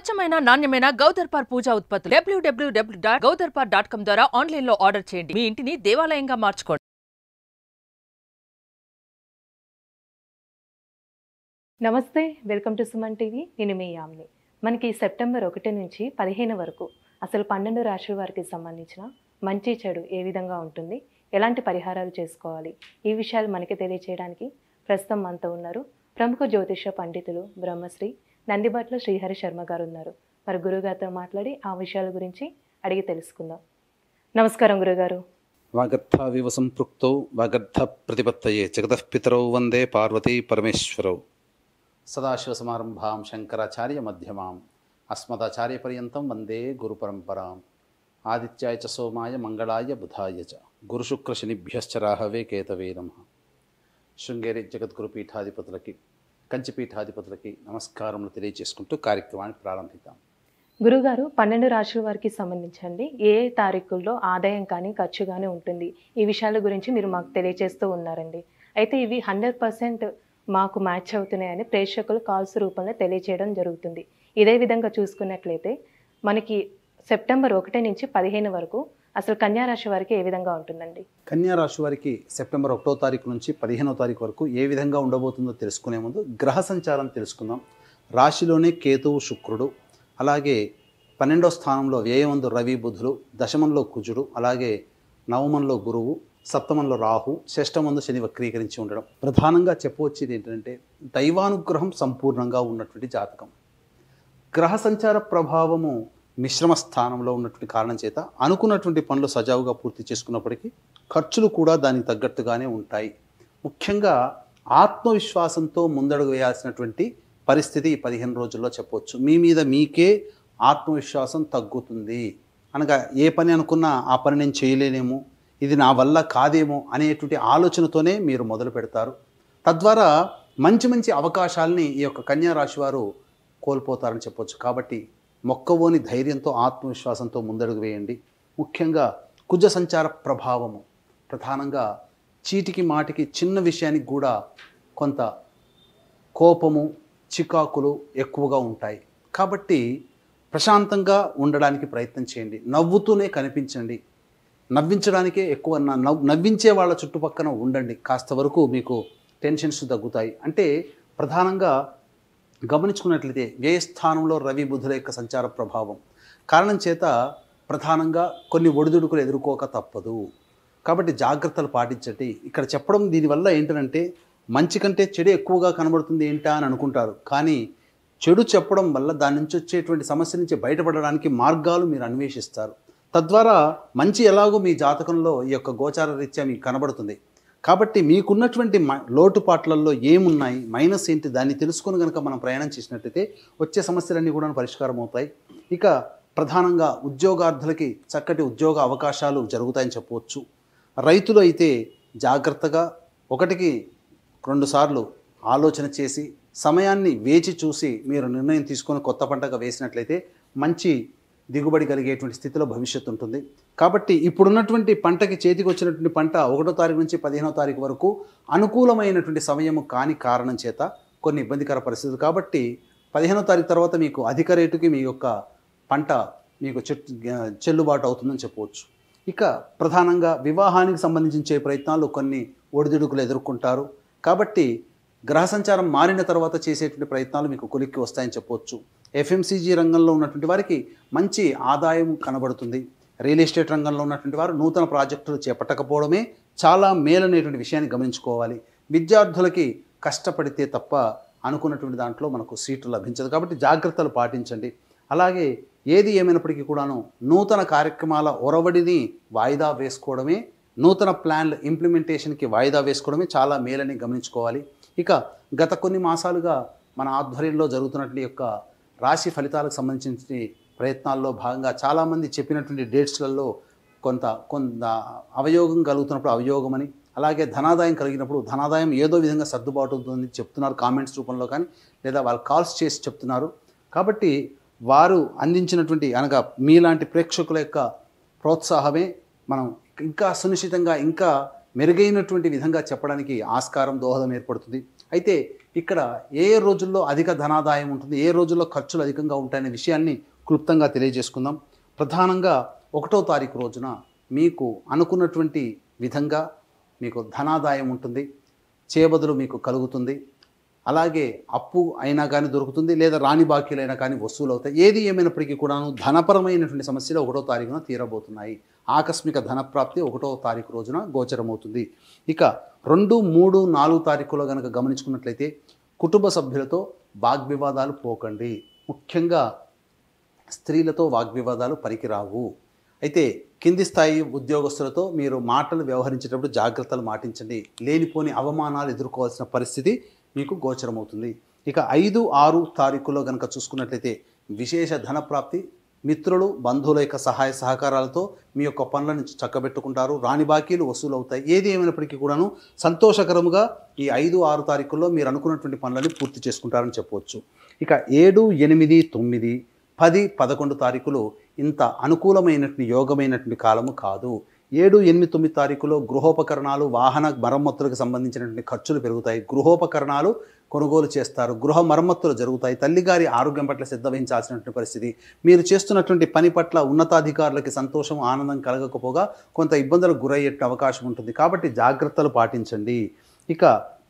స్వచ్ఛమైన నాణ్యమైన గౌదర్పార్ పూజా ఉత్పత్తులు www.gaudarpar.com ద్వారా ఆన్లైన్ లో ఆర్డర్ చేయండి. మీ ఇంటిని దేవాలయంగా మార్చుకోండి. నమస్తే, వెల్కమ్ టు సుమన్ టీవీ. నేను మీ యామిని. మనకి సెప్టెంబర్ 1 నుంచి 15 వరకు అసలు 12 రాశుల వారికి సంబంధించిన మంచి చెడు ఏ విధంగా ఉంటుంది, ఎలాంటి పరిహారాలు చేసుకోవాలి, ఈ విషయాలు మనకి తెలియజేయడానికి ప్రస్తుతం మనతో ఉన్నారు ప్రముఖ జ్యోతిష పండితులు బ్రహ్మశ్రీ నందిబట్ల శ్రీహరి శర్మ గారు ఉన్నారు. మరి గురుగారితో మాట్లాడి ఆ విషయాల గురించి అడిగి తెలుసుకుందాం. నమస్కారం గురుగారు. వాగర్థావివ సంపృక్తౌ వాగర్థ ప్రతిపత్తయే జగతః పితరౌ వందే పార్వతీ పరమేశ్వరౌ. సదాశివసమారంభాం శంకరాచార్య మధ్యమాం అస్మదాచార్యపర్యంతం వందే గురుపరంపరాం. ఆదిత్యాయ చ సోమాయ మంగళాయ బుధాయ చ గురుశుక్రశనిభ్యశ్చ రాహవే కేతవే నమః. శృంగేరి జగద్గురు పీఠాధిపతులకి, కంచి పీఠాధిపతులకి నమస్కారములు తెలియజేసుకుంటూ కార్యక్రమాన్ని ప్రారంభిద్దాం. గురుగారు, 12 రాశుల వారికి సంబంధించండి ఏ తారీఖుల్లో ఆదాయం కానీ ఖర్చు కానీ ఉంటుంది, ఈ విషయాల గురించి మీరు మాకు తెలియజేస్తూ ఉన్నారండి. అయితే ఇవి 100% మాకు మ్యాచ్ అవుతున్నాయని ప్రేక్షకులు కాల్స్ రూపంలో తెలియజేయడం జరుగుతుంది. ఇదే విధంగా చూసుకున్నట్లయితే మనకి సెప్టెంబర్ 1 నుంచి 15 వరకు అసలు కన్యారాశి వారికి ఏ విధంగా ఉంటుందండి? కన్యారాశి వారికి సెప్టెంబర్ 1వ తారీఖు నుంచి 15వ తారీఖు వరకు ఏ విధంగా ఉండబోతుందో తెలుసుకునే ముందు గ్రహ సంచారం తెలుసుకుందాం. రాశిలోనే కేతువు శుక్రుడు, అలాగే 12వ స్థానంలో వ్యయమందు రవి బుధుడు, దశమంలో కుజుడు, అలాగే నవమంలో గురువు, సప్తమంలో రాహు, షష్టమందు శని వక్రీకరించి ఉండడం. ప్రధానంగా చెప్పవచ్చేది ఏంటంటే దైవానుగ్రహం సంపూర్ణంగా ఉన్నటువంటి జాతకం. గ్రహ సంచార ప్రభావము మిశ్రమ స్థానంలో ఉన్నటువంటి కారణం చేత అనుకున్నటువంటి పనులు సజావుగా పూర్తి చేసుకున్నప్పటికీ ఖర్చులు కూడా దానికి తగ్గట్టుగానే ఉంటాయి. ముఖ్యంగా ఆత్మవిశ్వాసంతో ముందడుగు వేయాల్సినటువంటి పరిస్థితి ఈ 15 రోజుల్లో చెప్పవచ్చు. మీ మీద మీకే ఆత్మవిశ్వాసం తగ్గుతుంది. అనగా ఏ పని అనుకున్నా ఆ పని నేను చేయలేనేమో, ఇది నా వల్ల కాదేమో అనేటువంటి ఆలోచనతోనే మీరు మొదలు పెడతారు. తద్వారా మంచి మంచి అవకాశాలని ఈ యొక్క కన్యారాశి వారు కోల్పోతారని చెప్పవచ్చు. కాబట్టి మొక్కవోని ధైర్యంతో ఆత్మవిశ్వాసంతో ముందడుగు వేయండి. ముఖ్యంగా కుజ సంచార ప్రభావము ప్రధానంగా చీటికి మాటికి చిన్న విషయానికి కూడా కొంత కోపము, చికాకులు ఎక్కువగా ఉంటాయి. కాబట్టి ప్రశాంతంగా ఉండడానికి ప్రయత్నం చేయండి. నవ్వుతూనే కనిపించండి. నవ్వించడానికే ఎక్కువ నవ్వించే వాళ్ళ చుట్టుపక్కన ఉండండి. కాస్త వరకు మీకు టెన్షన్స్ తగ్గుతాయి. అంటే ప్రధానంగా గమనించుకున్నట్లయితే వ్యయస్థానంలో రవి బుధుల యొక్క సంచార ప్రభావం కారణం చేత ప్రధానంగా కొన్ని ఒడిదుడుకులు ఎదుర్కోక తప్పదు. కాబట్టి జాగ్రత్తలు పాటించండి. ఇక్కడ చెప్పడం దీనివల్ల ఏంటంటే మంచి కంటే చెడు ఎక్కువగా కనబడుతుంది ఏంటా అని అనుకుంటారు. కానీ చెడు చెప్పడం వల్ల దాని నుంచి వచ్చేటువంటి సమస్య నుంచి బయటపడడానికి మార్గాలు మీరు అన్వేషిస్తారు. తద్వారా మంచి ఎలాగో మీ జాతకంలో ఈ యొక్క గోచార రీత్యా మీకు కనబడుతుంది. కాబట్టి మీకున్నటువంటి లోటుపాట్లలో ఏమున్నాయి, మైనస్ ఏంటి, దాన్ని తెలుసుకొని కనుక మనం ప్రయాణం చేసినట్టయితే వచ్చే సమస్యలన్నీ కూడా పరిష్కారం అవుతాయి. ఇక ప్రధానంగా ఉద్యోగార్థులకి చక్కటి ఉద్యోగ అవకాశాలు జరుగుతాయని చెప్పవచ్చు. రైతులు అయితే జాగ్రత్తగా 1కి 2 సార్లు ఆలోచన చేసి సమయాన్ని వేచి చూసి మీరు నిర్ణయం తీసుకొని కొత్త పంటగా వేసినట్లయితే మంచి దిగుబడి కలిగేటువంటి స్థితిలో భవిష్యత్తు ఉంటుంది. కాబట్టి ఇప్పుడున్నటువంటి పంటకి చేతికి వచ్చినటువంటి పంట 1వ తారీఖు నుంచి 15వ తారీఖు వరకు అనుకూలమైనటువంటి సమయము కాని కారణం చేత కొన్ని ఇబ్బందికర పరిస్థితులు. కాబట్టి 15వ తారీఖు తర్వాత మీకు అధిక రేటుకి మీ యొక్క పంట మీకు చెల్లుబాటు అవుతుందని చెప్పవచ్చు. ఇక ప్రధానంగా వివాహానికి సంబంధించే ప్రయత్నాలు కొన్ని ఒడిదుడుకులు ఎదుర్కొంటారు. కాబట్టి గ్రహ సంచారం మారిన తర్వాత చేసేటువంటి ప్రయత్నాలు మీకు కొలిక్కి వస్తాయని చెప్పవచ్చు. ఎఫ్ఎంసీజీ రంగంలో ఉన్నటువంటి వారికి మంచి ఆదాయం కనబడుతుంది. రియల్ ఎస్టేట్ రంగంలో ఉన్నటువంటి వారు నూతన ప్రాజెక్టులు చేపట్టకపోవడమే చాలా మేలనేటువంటి విషయాన్ని గమనించుకోవాలి. విద్యార్థులకి కష్టపడితే తప్ప అనుకున్నటువంటి దాంట్లో మనకు సీట్లు లభించదు. కాబట్టి జాగ్రత్తలు పాటించండి. అలాగే ఏది ఏమైనప్పటికీ కూడాను నూతన కార్యక్రమాల ఒరవడిని వాయిదా వేసుకోవడమే, నూతన ప్లాన్ల ఇంప్లిమెంటేషన్కి వాయిదా వేసుకోవడమే చాలా మేలని గమనించుకోవాలి. ఇక గత కొన్ని మాసాలుగా మన ఆధ్వర్యంలో జరుగుతున్నటువంటి యొక్క రాశి ఫలితాలకు సంబంధించిన ప్రయత్నాల్లో భాగంగా చాలామంది చెప్పినటువంటి డేట్స్లలో కొంత అవయోగం కలుగుతున్నప్పుడు అవయోగమని, అలాగే ధనాదాయం కలిగినప్పుడు ధనాదాయం ఏదో విధంగా సర్దుబాటు అవుతుందని చెప్తున్నారు కామెంట్స్ రూపంలో కానీ, లేదా వాళ్ళు కాల్స్ చేసి చెప్తున్నారు. కాబట్టి వారు అందించినటువంటి అనగా మీలాంటి ప్రేక్షకుల యొక్క ప్రోత్సాహమే మనం ఇంకా సునిశ్చితంగా ఇంకా మెరుగైనటువంటి విధంగా చెప్పడానికి ఆస్కారం దోహదం ఏర్పడుతుంది. అయితే ఇక్కడ ఏ రోజుల్లో అధిక ధనాదాయం ఉంటుంది, ఏ రోజుల్లో ఖర్చులు అధికంగా ఉంటాయనే విషయాన్ని క్లుప్తంగా తెలియజేసుకుందాం. ప్రధానంగా 1వ తారీఖు రోజున మీకు అనుకున్నటువంటి విధంగా మీకు ధనాదాయం ఉంటుంది, చేయబదులు మీకు కలుగుతుంది. అలాగే అప్పు అయినా కానీ దొరుకుతుంది, లేదా రాని బాకీలైనా కానీ వసూలు అవుతాయి. ఏది ఏమైనప్పటికీ కూడాను ధనపరమైనటువంటి సమస్యలు 1వ తారీఖున తీరబోతున్నాయి. ఆకస్మిక ధనప్రాప్తి 1వ తారీఖు రోజున గోచరమవుతుంది. ఇక 2, 3, 4 తారీఖులో కనుక గమనించుకున్నట్లయితే కుటుంబ సభ్యులతో వాగ్వివాదాలు పోకండి. ముఖ్యంగా స్త్రీలతో వాగ్వివాదాలు పనికిరావు. అయితే కింది స్థాయి ఉద్యోగస్తులతో మీరు మాటలు వ్యవహరించేటప్పుడు జాగ్రత్తలు మాటించండి. లేనిపోని అవమానాలు ఎదుర్కోవాల్సిన పరిస్థితి మీకు గోచరమవుతుంది. ఇక 5, 6 తారీఖులో కనుక చూసుకున్నట్లయితే విశేష ధనప్రాప్తి, మిత్రులు బంధువుల యొక్క సహాయ సహకారాలతో మీ యొక్క పనులను చక్కబెట్టుకుంటారు. రాని బాకీలు వసూలు అవుతాయి. ఏది ఏమైనప్పటికీ కూడాను సంతోషకరముగా ఈ 5, 6 తారీఖుల్లో మీరు అనుకున్నటువంటి పనులను పూర్తి చేసుకుంటారని చెప్పవచ్చు. ఇక 7, 8, 9, 10, 11 తారీఖులు ఇంత అనుకూలమైనటువంటి యోగమైనటువంటి కాలము కాదు. 7, 8, 9 తారీఖులో గృహోపకరణాలు, వాహన మరమ్మతులకు సంబంధించినటువంటి ఖర్చులు పెరుగుతాయి. గృహోపకరణాలు కొనుగోలు చేస్తారు, గృహ మరమ్మతులు జరుగుతాయి. తల్లిగారి ఆరోగ్యం పట్ల శ్రద్ధ వహించాల్సినటువంటి పరిస్థితి. మీరు చేస్తున్నటువంటి పని పట్ల ఉన్నతాధికారులకి సంతోషం, ఆనందం కలగకపోగా కొంత ఇబ్బందులకు గురయ్యే అవకాశం ఉంటుంది. కాబట్టి జాగ్రత్తలు పాటించండి. ఇక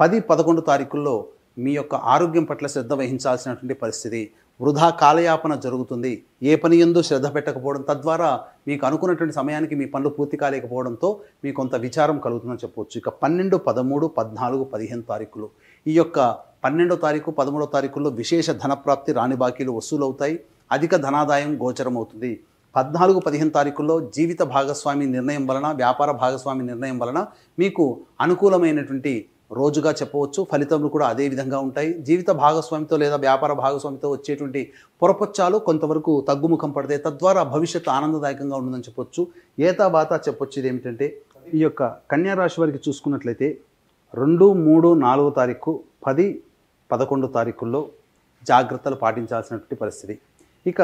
10, 11 తారీఖుల్లో మీ యొక్క ఆరోగ్యం పట్ల శ్రద్ధ వహించాల్సినటువంటి పరిస్థితి. వృధా కాలయాపన జరుగుతుంది. ఏ పని యందు శ్రద్ధ పెట్టకపోవడం, తద్వారా మీకు అనుకున్నటువంటి సమయానికి మీ పనులు పూర్తి కాలేకపోవడంతో మీకు కొంత విచారం కలుగుతుందని చెప్పవచ్చు. ఇక 12, 13, 14, 15 తారీఖులు, ఈ యొక్క 12వ తారీఖు, 13వ తారీఖుల్లో విశేష ధనప్రాప్తి, రాని బాకీలు వసూలు అవుతాయి. అధిక ధనాదాయం గోచరం అవుతుంది. 14, 15 తారీఖుల్లో జీవిత భాగస్వామి నిర్ణయం వలన, వ్యాపార భాగస్వామి నిర్ణయం వలన మీకు అనుకూలమైనటువంటి రోజుగా చెప్పవచ్చు. ఫలితములు కూడా అదే విధంగా ఉంటాయి. జీవిత భాగస్వామితో లేదా వ్యాపార భాగస్వామితో వచ్చేటువంటి పొరపచ్చాలు కొంతవరకు తగ్గుముఖం పడతాయి. తద్వారా భవిష్యత్తు ఆనందదాయకంగా ఉంటుందని చెప్పొచ్చు. ఏతాబాతా చెప్పొచ్చు. ఇది ఏమిటంటే ఈ యొక్క కన్యా రాశి వారికి చూసుకున్నట్లయితే 2, 3, 4 తారీఖు, 10, 11 తారీఖుల్లో జాగ్రత్తలు పాటించాల్సినటువంటి పరిస్థితి. ఇక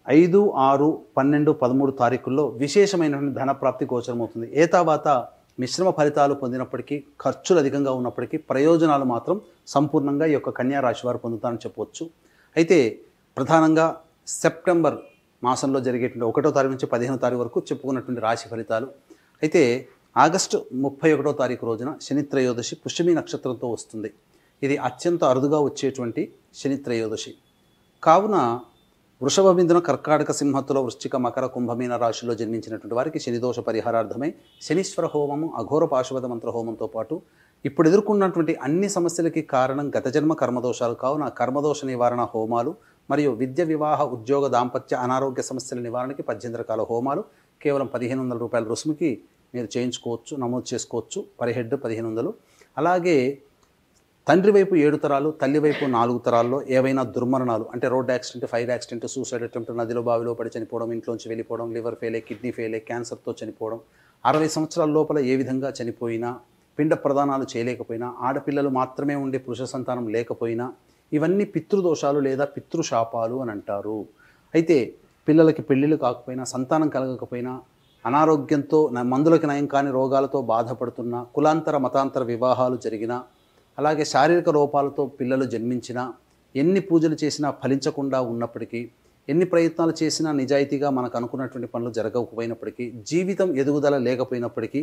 5, 6, 12, 13 తారీఖుల్లో విశేషమైనటువంటి ధనప్రాప్తి గోచరమవుతుంది. ఏతాబాతా మిశ్రమ ఫలితాలు పొందినప్పటికీ, ఖర్చులు అధికంగా ఉన్నప్పటికీ ప్రయోజనాలు మాత్రం సంపూర్ణంగా ఈ యొక్క కన్యా రాశి వారు పొందుతారని చెప్పవచ్చు. అయితే ప్రధానంగా సెప్టెంబర్ మాసంలో జరిగేటువంటి 1వ తారీఖు నుంచి 15వ తారీఖు వరకు చెప్పుకున్నటువంటి రాశి ఫలితాలు. అయితే ఆగస్టు 31వ తారీఖు రోజున శని త్రయోదశి పుష్యమి నక్షత్రంతో వస్తుంది. ఇది అత్యంత అరుదుగా వచ్చేటువంటి శని త్రయోదశి కావున వృషభ బిందున కర్కాటక సింహత్తులో వృశ్చిక మకర కుంభమీన రాశిలో జన్మించినటువంటి వారికి శనిదోష పరిహారార్థమై శనీశ్వర హోమము, అఘోర పాశుపత మంత్ర హోమంతో పాటు ఇప్పుడు ఎదుర్కొన్నటువంటి అన్ని సమస్యలకి కారణం గత జన్మ కర్మదోషాలు. కావున కర్మదోష నివారణ హోమాలు మరియు విద్య, వివాహ, ఉద్యోగ, దాంపత్య, అనారోగ్య సమస్యల నివారణకి 18 రకాల హోమాలు కేవలం 1500 రూపాయల రుసుముకి మీరు చేయించుకోవచ్చు, నమోదు చేసుకోవచ్చు. Per head 1500. అలాగే తండ్రి వైపు 7 తరాలు, తల్లి వైపు 4 తరాల్లో ఏవైనా దుర్మరణాలు అంటే road accident, fire accident, suicide attempt, నదిలో బావిలో పడి చనిపోవడం, ఇంట్లోంచి వెళ్ళిపోవడం, లివర్ ఫెయిలే, కిడ్నీ ఫెయిలే, క్యాన్సర్తో చనిపోవడం, 60 సంవత్సరాల లోపల ఏ విధంగా చనిపోయినా, పిండ ప్రదానాలు చేయలేకపోయినా, ఆడపిల్లలు మాత్రమే ఉండే పురుష సంతానం లేకపోయినా, ఇవన్నీ పితృదోషాలు లేదా పితృశాపాలు అని అంటారు. అయితే పిల్లలకి పెళ్ళిళ్ళు కాకపోయినా, సంతానం కలగకపోయినా, అనారోగ్యంతో మందులకి నయం కాని రోగాలతో బాధపడుతున్న, కులాంతర మతాంతర వివాహాలు జరిగినా, అలాగే శారీరక లోపాలతో పిల్లలు జన్మించినా, ఎన్ని పూజలు చేసినా ఫలించకుండా ఉన్నప్పటికీ, ఎన్ని ప్రయత్నాలు చేసినా నిజాయితీగా మనకు అనుకున్నటువంటి పనులు జరగకపోయినప్పటికీ, జీవితం ఎదుగుదల లేకపోయినప్పటికీ,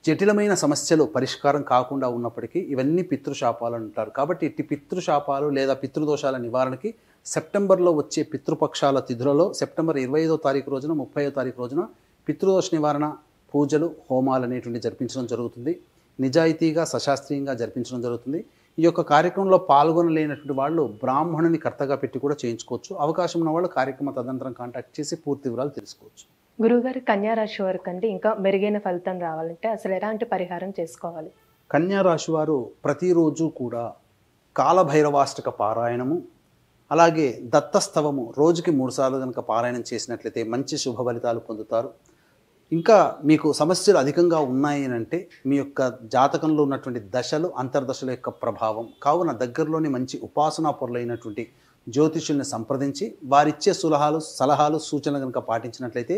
జటిలమైన సమస్యలు పరిష్కారం కాకుండా ఉన్నప్పటికీ ఇవన్నీ పితృశాపాలు అంటారు. కాబట్టి ఇట్టి పితృశాపాలు లేదా పితృదోషాల నివారణకి సెప్టెంబర్లో వచ్చే పితృపక్షాల తిథులలో సెప్టెంబర్ 25వ తారీఖు రోజున, 30వ తారీఖు రోజున పితృదోష నివారణ పూజలు, హోమాలు అనేటువంటి జరిపించడం జరుగుతుంది. నిజాయితీగా, సశాస్త్రీయంగా జరిపించడం జరుగుతుంది. ఈ యొక్క కార్యక్రమంలో పాల్గొనలేనటువంటి వాళ్ళు బ్రాహ్మణుని కర్తగా పెట్టి కూడా చేయించుకోవచ్చు. అవకాశం ఉన్న వాళ్ళు కార్యక్రమ తదనంతరం కాంటాక్ట్ చేసి పూర్తి వివరాలు తెలుసుకోవచ్చు. గురువుగారు, కన్యా రాశి వారికి అంటే ఇంకా మెరుగైన ఫలితం రావాలంటే అసలు ఎలాంటి పరిహారం చేసుకోవాలి? కన్యా రాశి వారు ప్రతిరోజు కూడా కాలభైరవాష్టక పారాయణము, అలాగే దత్తస్తవము రోజుకి 3 సార్లు కనుక పారాయణం చేసినట్లయితే మంచి శుభ ఫలితాలు పొందుతారు. ఇంకా మీకు సమస్యలు అధికంగా ఉన్నాయి అంటే మీ యొక్క జాతకంలో ఉన్నటువంటి దశలు, అంతర్దశల యొక్క ప్రభావం. కావున దగ్గరలోని మంచి ఉపాసనా పరులైనటువంటి జ్యోతిషుల్ని సంప్రదించి వారిచ్చే సలహాలు, సూచనలు కనుక పాటించినట్లయితే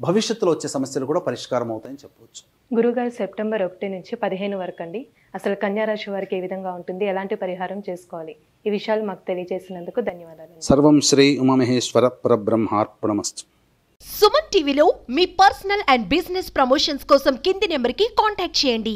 భవిష్యత్తులో వచ్చే సమస్యలు కూడా పరిష్కారం అవుతాయని చెప్పవచ్చు. గురుగారు సెప్టెంబర్ 1 నుంచి 15 వరకు అండి అసలు కన్యా రాశి వారికి ఏ విధంగా ఉంటుంది, ఎలాంటి పరిహారం చేసుకోవాలి, ఈ విషయాలు మాకు తెలియజేసినందుకు ధన్యవాదాలు. సర్వం శ్రీ ఉమామహేశ్వర పరబ్రహ్మార్పణమస్తు. సుమన్ టీవీలో మీ పర్సనల్ అండ్ బిజినెస్ ప్రమోషన్స్ కోసం కింది నెంబర్కి కాంటాక్ట్ చేయండి.